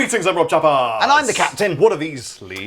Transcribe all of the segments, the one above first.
Greetings, I'm Rob Chapper. And I'm the captain. What are these, Lee?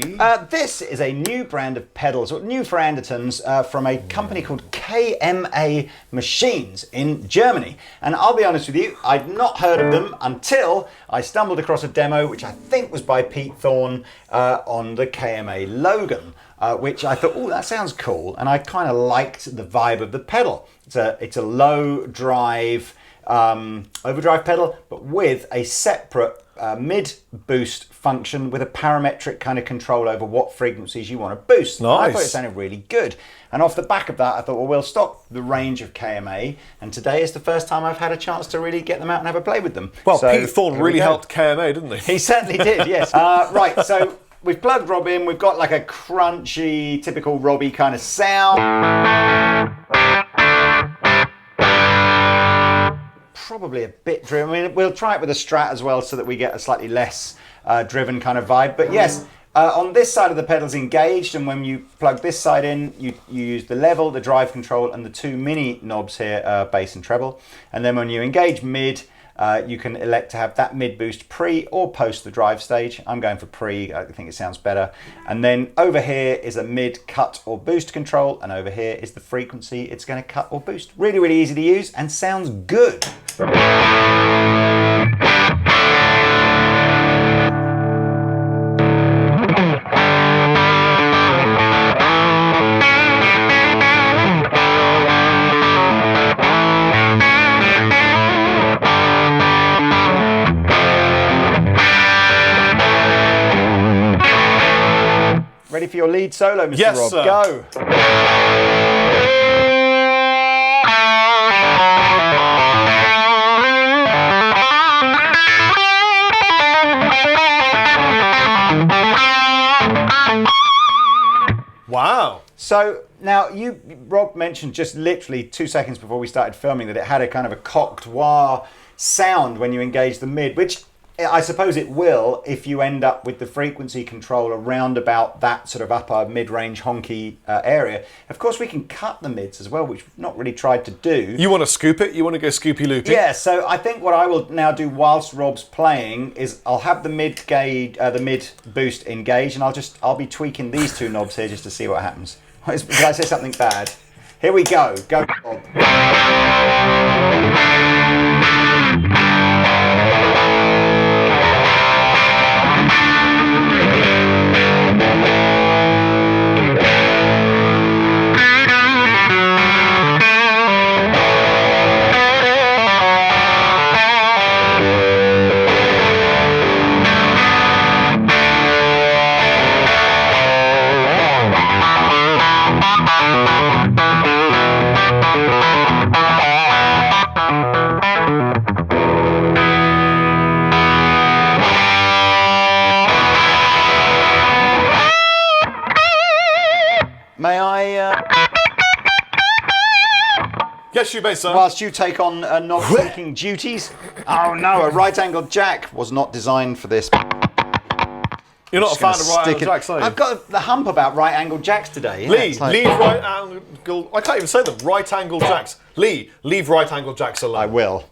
This is a new brand of pedals, new for Andertons, from a company called KMA Machines in Germany. And I'll be honest with you, I'd not heard of them until I stumbled across a demo, which I think was by Pete Thorne on the KMA Logan. Which I thought, oh, that sounds cool. And I kind of liked the vibe of the pedal. It's a low drive overdrive pedal, but with a separate mid boost function with a parametric kind of control over what frequencies you want to boost. Nice. I thought it sounded really good. And off the back of that, I thought, well, we'll stock the range of KMA. And today is the first time I've had a chance to really get them out and have a play with them. Well, so, Pete Thorne really helped KMA, didn't he? He certainly did, yes. Right, so we've plugged Rob in. We've got like a crunchy, typical Robbie kind of sound. Probably a bit driven. I mean, we'll try it with a Strat as well so that we get a slightly less driven kind of vibe. But yes, on this side of the pedal's engaged, and when you plug this side in, you use the level, the drive control, and the two mini knobs here, bass and treble. And then when you engage mid, you can elect to have that mid boost pre or post the drive stage. I'm going for pre, I think it sounds better. And then over here is a mid cut or boost control, and over here is the frequency it's going to cut or boost. Really, really easy to use and sounds good. Ready for your lead solo, Mr. Yes, Rob? sir. Go. Wow. So now Rob mentioned just literally 2 seconds before we started filming that it had a kind of a cocked wah sound when you engage the mid, which I suppose it will if you end up with the frequency control around about that sort of upper mid-range honky area. Of course, we can cut the mids as well, which we've not really tried to do. You want to scoop it? You want to go scoopy loopy? Yeah, so I think what I will now do whilst Rob's playing is I'll have the mid boost engaged, and I'll be tweaking these two knobs here just to see what happens. Did I say something bad? Here we go. Go, Rob. May I, Yes, you may, sir. whilst you take on knob-taking duties? Oh no, a right-angled jack was not designed for this. You're not a fan of right-angled jacks, are you? I've got the hump about right-angled jacks today. Yeah, Lee, it's like- leave right-angled... I can't even say them. Right-angled jacks. Lee, leave right-angled jacks alone. I will.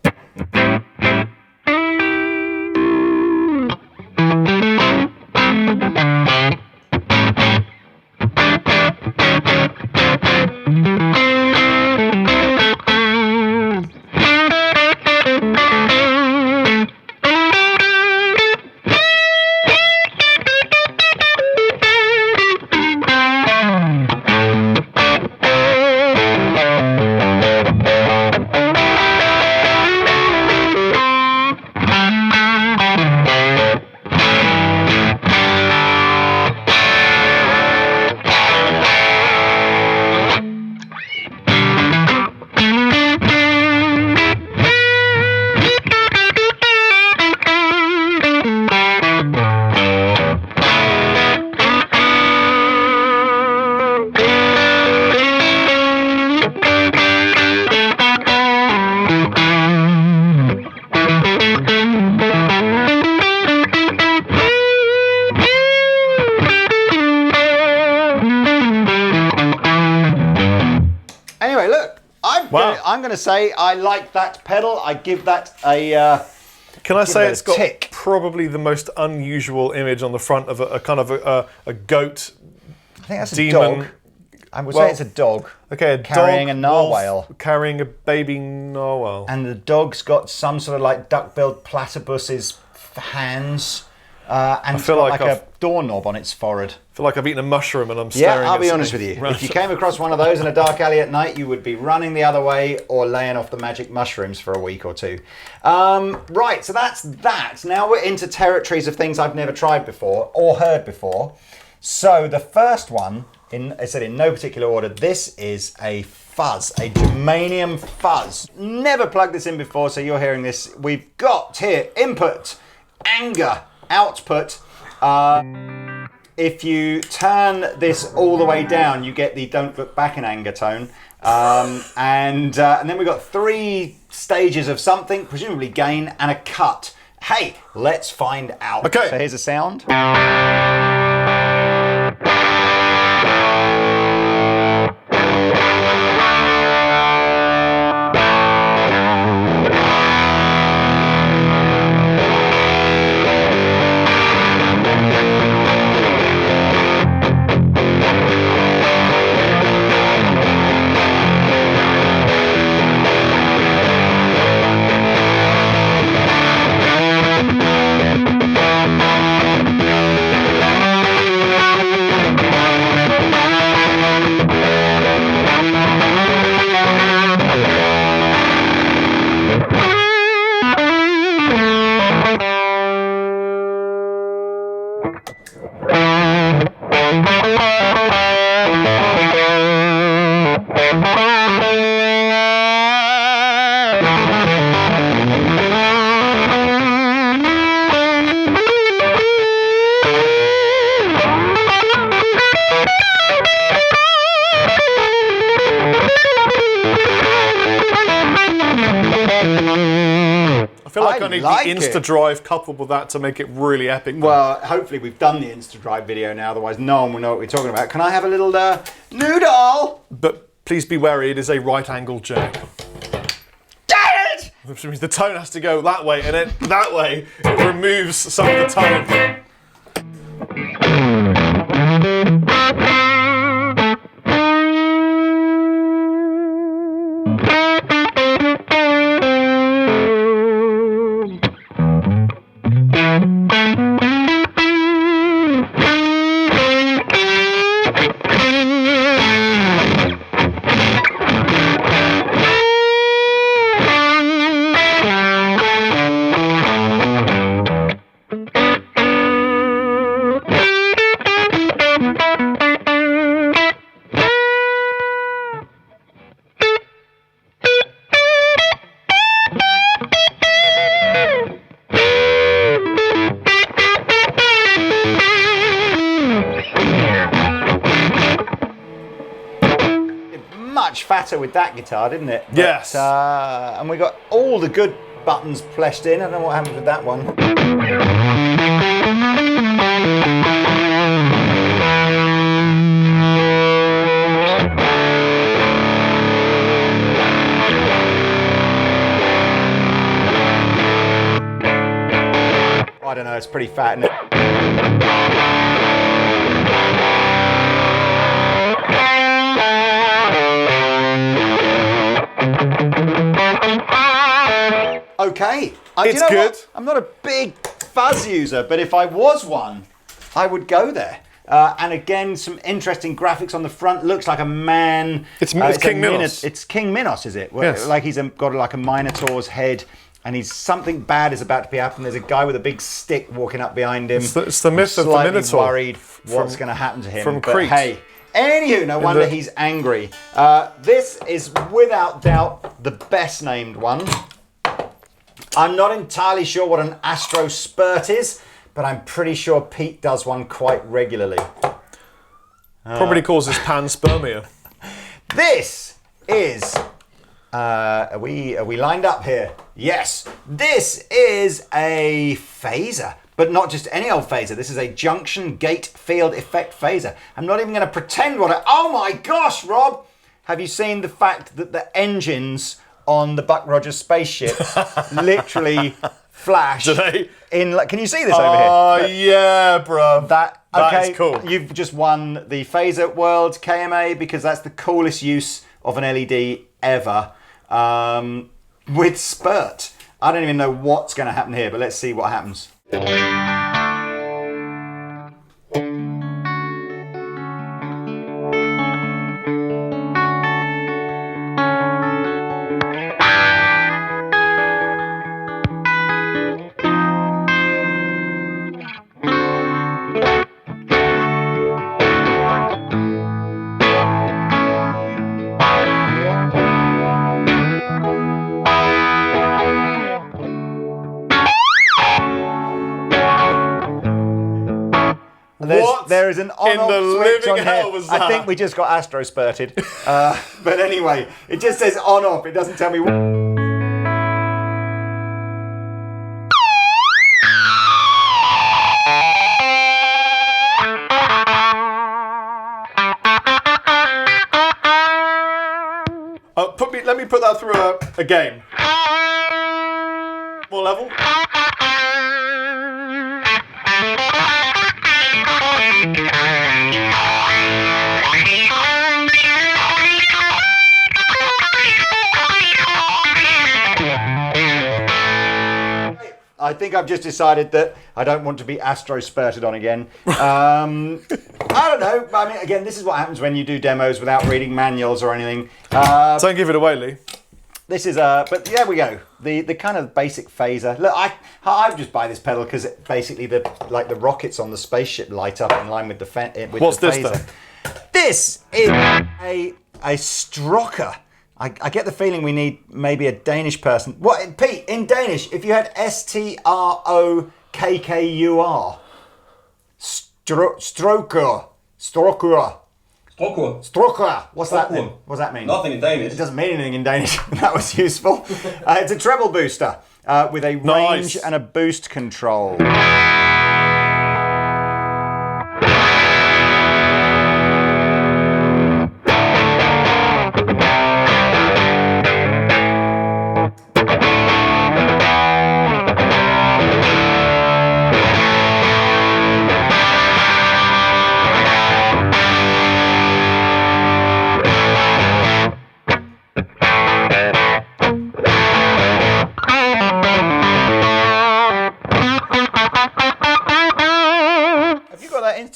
Wow. I'm going to say I like that pedal. I give that a Can I say it's got tick. probably the most unusual image on the front of a kind of a goat? I think that's a demon. dog. I would say it's a dog. Okay, carrying dog, a narwhal. Carrying a baby narwhal. And the dog's got some sort of like duck-billed platypus's hands. And it's got like a doorknob on its forehead. I feel like I've eaten a mushroom and I'm staring Yeah, I'll at be honest with you. If you came across one of those in a dark alley at night, you would be running the other way or laying off the magic mushrooms for a week or two. Right, so that's that. Now we're into territories of things I've never tried before or heard before. So the first one, I said in no particular order, this is a Fuzz, a Germanium Fuzz. Never plugged this in before, so you're hearing this. We've got here input, anger, output. If you turn this all the way down, you get the don't look back in anger tone. And then we've got 3 stages of something, presumably gain and a cut. Hey, let's find out. Okay. So here's a sound. I need like the Insta-Drive coupled with that to make it really epic. Well, hopefully we've done the Insta-Drive video now, otherwise no one will know what we're talking about. Can I have a little noodle? But please be wary, it is a right-angled jack. Damn it! Which means the tone has to go that way, and then that way it removes some of the tone. Fatter with that guitar, didn't it? But, yes. And we got all the good buttons fleshed in. I don't know what happened with that one. I don't know, it's pretty fat, isn't it? Okay, it's good. What? I'm not a big Fuzz user, but if I was one, I would go there. And again, some interesting graphics on the front. Looks like a man. It's King Minos. It's King Minos, is it? Yes. Like he's got like a Minotaur's head, and something bad is about to be happening. There's a guy with a big stick walking up behind him. It's the myth of the Minotaur. Worried what's going to happen to him. From Crete. Hey. Anywho, no wonder he's angry. This is without doubt the best named one. I'm not entirely sure what an Astrospurt is, but I'm pretty sure Pete does one quite regularly. Probably causes panspermia. This is... are we lined up here? Yes. This is a phaser. But not just any old phaser. This is a junction gate field effect phaser. I'm not even going to pretend what oh my gosh, Rob! Have you seen the fact that the engines on the Buck Rogers spaceship literally flash. Do they? Can you see this over here? Oh, yeah, bro. That is cool. You've just won the Phaser World KMA because that's the coolest use of an LED ever. With Spurt. I don't even know what's going to happen here, but let's see what happens. There is an on-off switch on here. Was that? I think we just got Astrospurted. But anyway, it just says on-off. It doesn't tell me what. Let me put that through a game. What level? I think I've just decided that I don't want to be Astro-spurted on again. I don't know. I mean, again, this is what happens when you do demos without reading manuals or anything. Don't give it away, Lee. This is but there we go. The kind of basic phaser. Look, I just buy this pedal because basically the rockets on the spaceship light up in line with the What's the this phaser. then? This is a Strokkur. I get the feeling we need maybe a Danish person. What, Pete, in Danish, if you had Strokkur, Strokkur. What's that mean? What's that mean? Nothing in Danish. It doesn't mean anything in Danish. That was useful. It's a treble booster with a range and a boost control.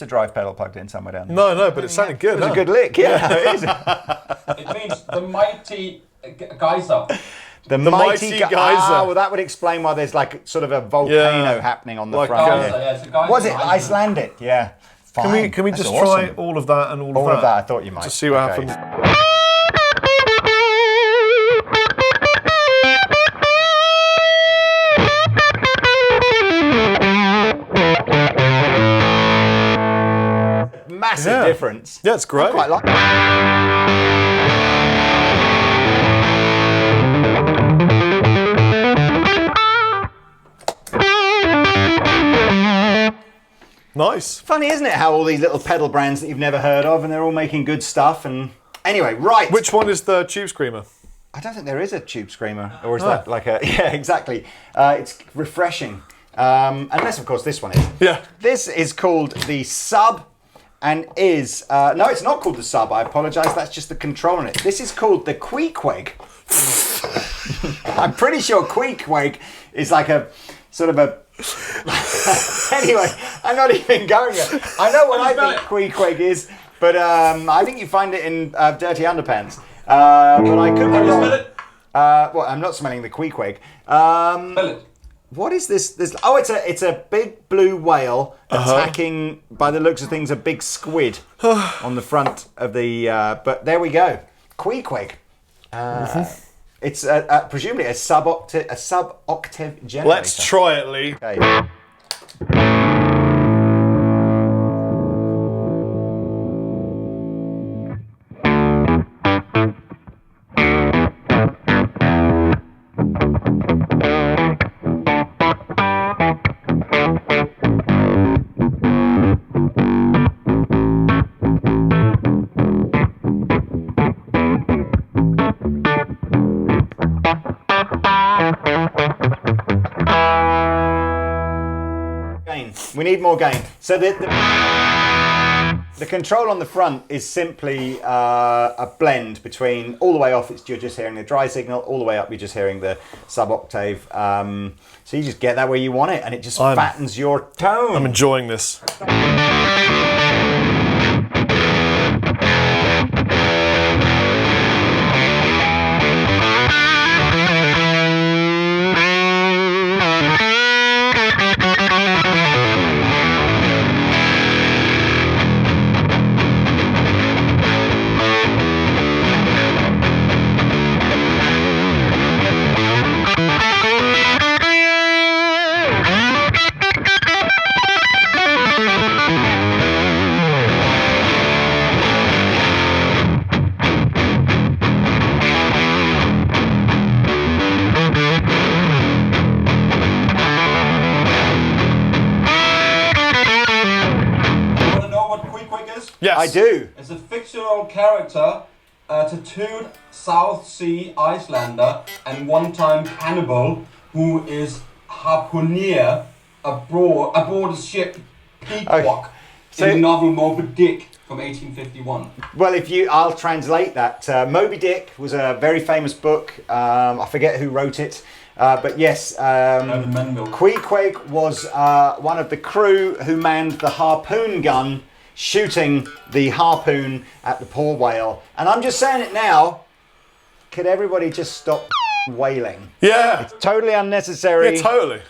Drive pedal plugged in somewhere down there. No, but it sounded good. It was a good lick, yeah. It is. It means the mighty geyser. The mighty geyser. Well, that would explain why there's like sort of a volcano happening on the front. Was it Icelandic? Yeah. Fine. Can we just try all of that and all of that? All of that, I thought you might. Just see what happens. Massive difference. Yeah, it's great. I quite like Nice. Funny, isn't it, how all these little pedal brands that you've never heard of and they're all making good stuff. And anyway, right. Which one is the Tube Screamer? I don't think there is a Tube Screamer. Or is that like a... Yeah, exactly. It's refreshing. Unless, of course, this one is. Yeah. This is called the Sub. And is, no, it's not called the Sub, I apologise, that's just the control on it. This is called the Queequeg. I'm pretty sure Queequeg is like a, sort of a, anyway, I'm not even going there. I know what I think Queequeg is, but I think you find it in Dirty Underpants. But I could be wrong. Smell it? Well, I'm not smelling the Queequeg. Smell it. What is this? Oh, it's a big blue whale attacking, by the looks of things, a big squid on the front of the. But there we go, Queequeg. It's presumably a sub-octave generator. Let's try it, Lee. Okay. We need more gain. So the control on the front is simply a blend between all the way off, you're just hearing the dry signal, all the way up, you're just hearing the sub-octave. So you just get that where you want it, and it just fattens your tone. I'm enjoying this. Yes. I do. It's a fictional character, a tattooed South Sea Icelander and one-time cannibal who is harpooner aboard a ship Queequeg in the novel Moby Dick from 1851. Well, I'll translate that. Moby Dick was a very famous book. I forget who wrote it. But yes, Queequeg was one of the crew who manned the harpoon gun, shooting the harpoon at the poor whale. And I'm just saying it now, could everybody just stop whaling? Yeah. It's totally unnecessary. Yeah, totally.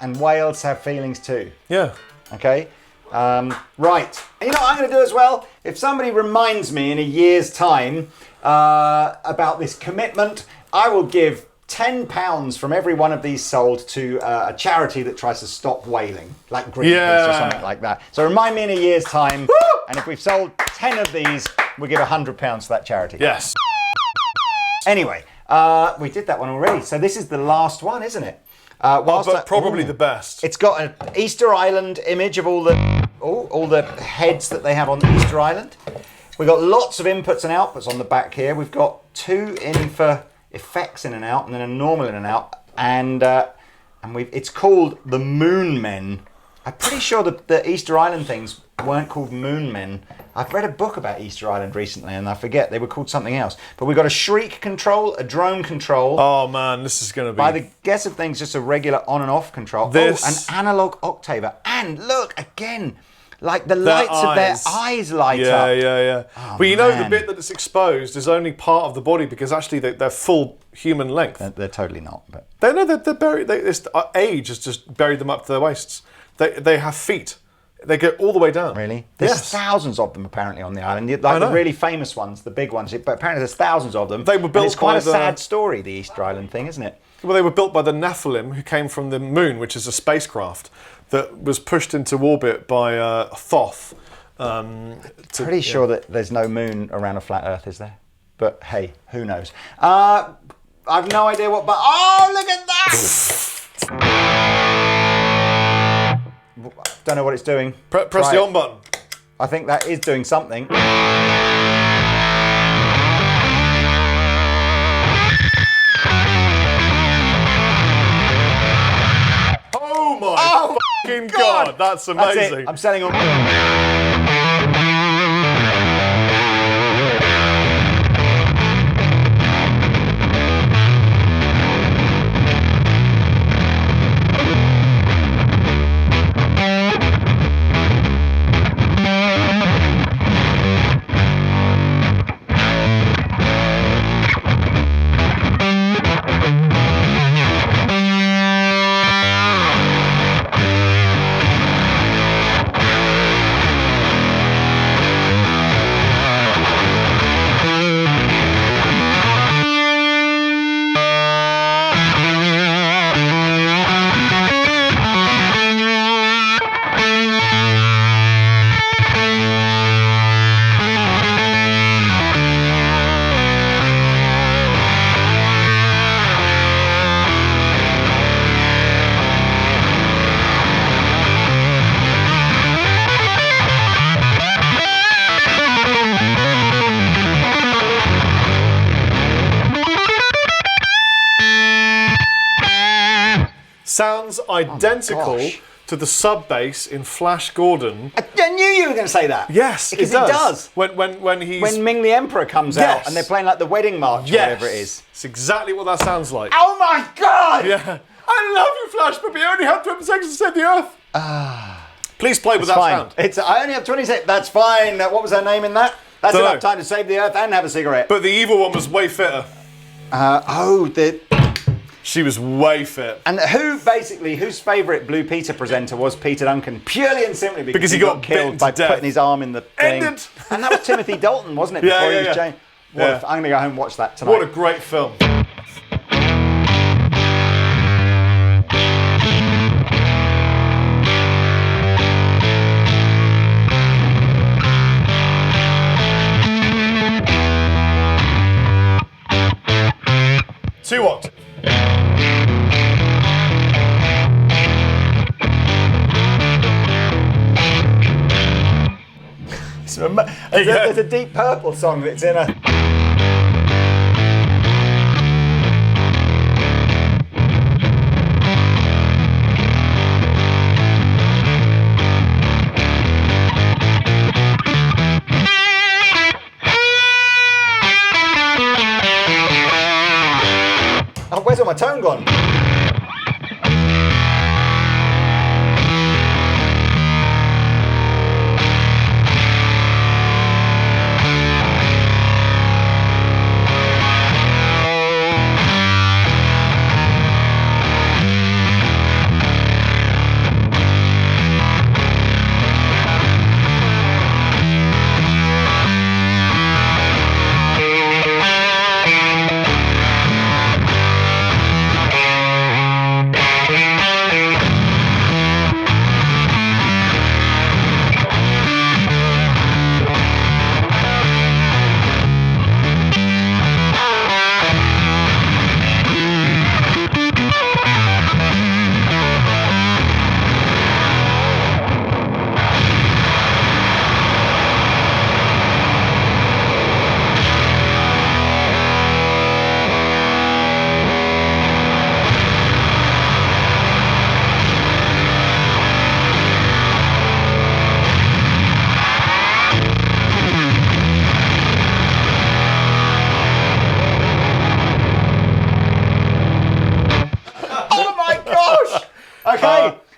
And whales have feelings too. Yeah. Okay? Right. And you know what I'm going to do as well? If somebody reminds me in a year's time about this commitment, I will give £10 from every one of these sold to a charity that tries to stop whaling, like Greenpeace or something like that. So remind me in a year's time, and if we've sold 10 of these, we'll give £100 to that charity. Yes. Anyway, we did that one already. So this is the last one, isn't it? But probably the best. It's got an Easter Island image of all the heads that they have on the Easter Island. We've got lots of inputs and outputs on the back here. We've got 2 in for effects in and out, and then a normal in and out, and it's called the Moon Men. I'm pretty sure the Easter Island things weren't called Moon Men. I've read a book about Easter Island recently, and I forget they were called something else. But we've got a shriek control, a drone control. Oh man, this is going to be. By the guess of things, just a regular on and off control. This... an analog Octaver, and look again. Like the lights of their eyes light up. Yeah. Oh, but you know the bit that is exposed is only part of the body because actually they're full human length. They're totally not. But They're buried. Age has just buried them up to their waists. They have feet. They go all the way down. Really? There's thousands of them apparently on the island. Like the really famous ones, the big ones. But apparently there's thousands of them. They were built and it's quite by a sad story, the Easter Island thing, isn't it? Well, they were built by the Nephilim, who came from the moon, which is a spacecraft that was pushed into orbit by Thoth. Pretty sure that there's no moon around a flat Earth, is there? But hey, who knows? I've no idea what. But oh, look at that! Don't know what it's doing. Press the on button. I think that is doing something. Oh my fucking God, that's amazing. That's it. I'm selling on. Sounds identical to the sub bass in Flash Gordon. I knew you were going to say that. Yes, because it does. It does. When he's when Ming the Emperor comes out and they're playing like the wedding march or whatever it is. It's exactly what that sounds like. Oh my God! Yeah. I love you, Flash, but we only have 20 seconds to save the Earth. Please play with that sound. I only have 20 seconds. That's fine. What was her name in that? That's enough time to save the Earth and have a cigarette. But the evil one was way fitter. She was way fit. And whose favourite Blue Peter presenter was Peter Duncan? Purely and simply because he got killed by putting his arm in the thing. And that was Timothy Dalton, wasn't it? Before he was Jane. I'm going to go home and watch that tonight. What a great film. Two octaves. There's a Deep Purple song that's in a... Oh, where's all my tone gone?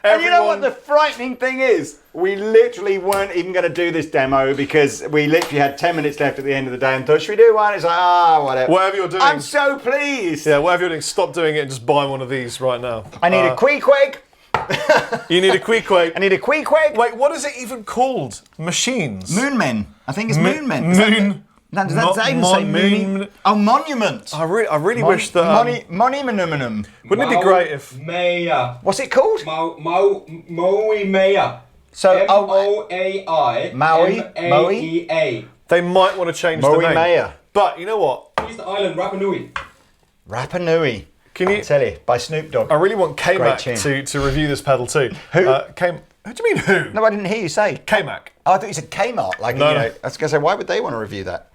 And you know what the frightening thing is? We literally weren't even going to do this demo because we literally had 10 minutes left at the end of the day and thought, should we do one? It's like, whatever. Whatever you're doing. I'm so pleased. Yeah, whatever you're doing, stop doing it and just buy one of these right now. I need a Queequeg. You need a Queequeg. I need a Queequeg. Wait, what is it even called? Machines? Moonmen. I think it's Moonmen. Does that even say Moon? Oh, Monument. I really wish that... Monumentum. Wouldn't it be great if... Maea. What's it called? Moai Maea. So, M-O-A-I. Moai. They might want to change the name. Moai Maea. But you know what? He's the island, Rapa Nui. Rapa Nui. Can you... I tell you, by Snoop Dogg. I really want KMA to review this pedal too. Who? Who do you mean who? No, I didn't hear you say. KMA. Oh, I thought you said Kmart. Like, no. I was going to say, why would they want to review that?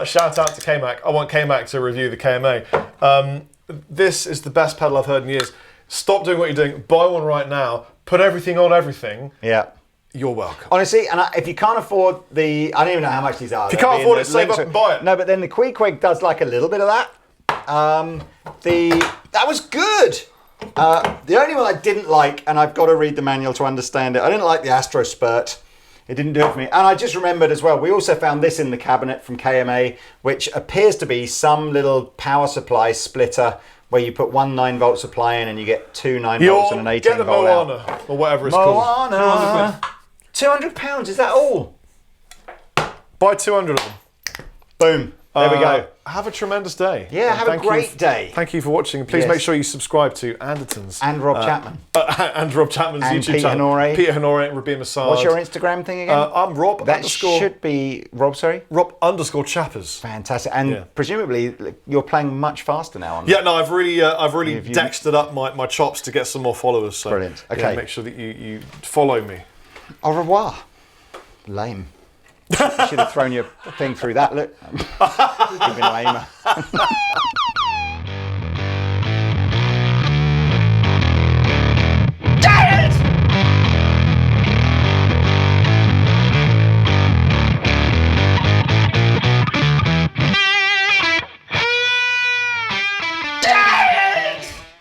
Shout out to KMA. I want KMA to review the KMA. This is the best pedal I've heard in years. Stop doing what you're doing. Buy one right now. Put everything on everything. Yeah. You're welcome. Honestly, and if you can't afford the... I don't even know how much these are. If you can't afford it, save up and buy it. No, but then the Queequeg does like a little bit of that. That was good. The only one I didn't like, and I've got to read the manual to understand it, I didn't like the Astrospurt. It didn't do it for me. And I just remembered as well, we also found this in the cabinet from KMA, which appears to be some little power supply splitter where you put one 9-volt supply in and you get two 9 volts and an 18 volt out. Moana, or whatever it's called. Moana. £200, is that all? Buy 200 of them. Boom. There we go. Have a tremendous day. Yeah, and have a great day. Thank you for watching. Please make sure you subscribe to Andertons. And Rob Chapman. And Rob Chapman's and YouTube Peter channel. Honore. Peter Honore and Rabia Massage. What's your Instagram thing again? I'm Rob that should be Rob, sorry? Rob _Chappers. Fantastic. And presumably you're playing much faster now on that. Yeah, no, I've really dextered up my chops to get some more followers. So brilliant. Okay. Yeah, make sure that you follow me. Au revoir. Lame. You should have thrown your thing through that. Look. Even lamer.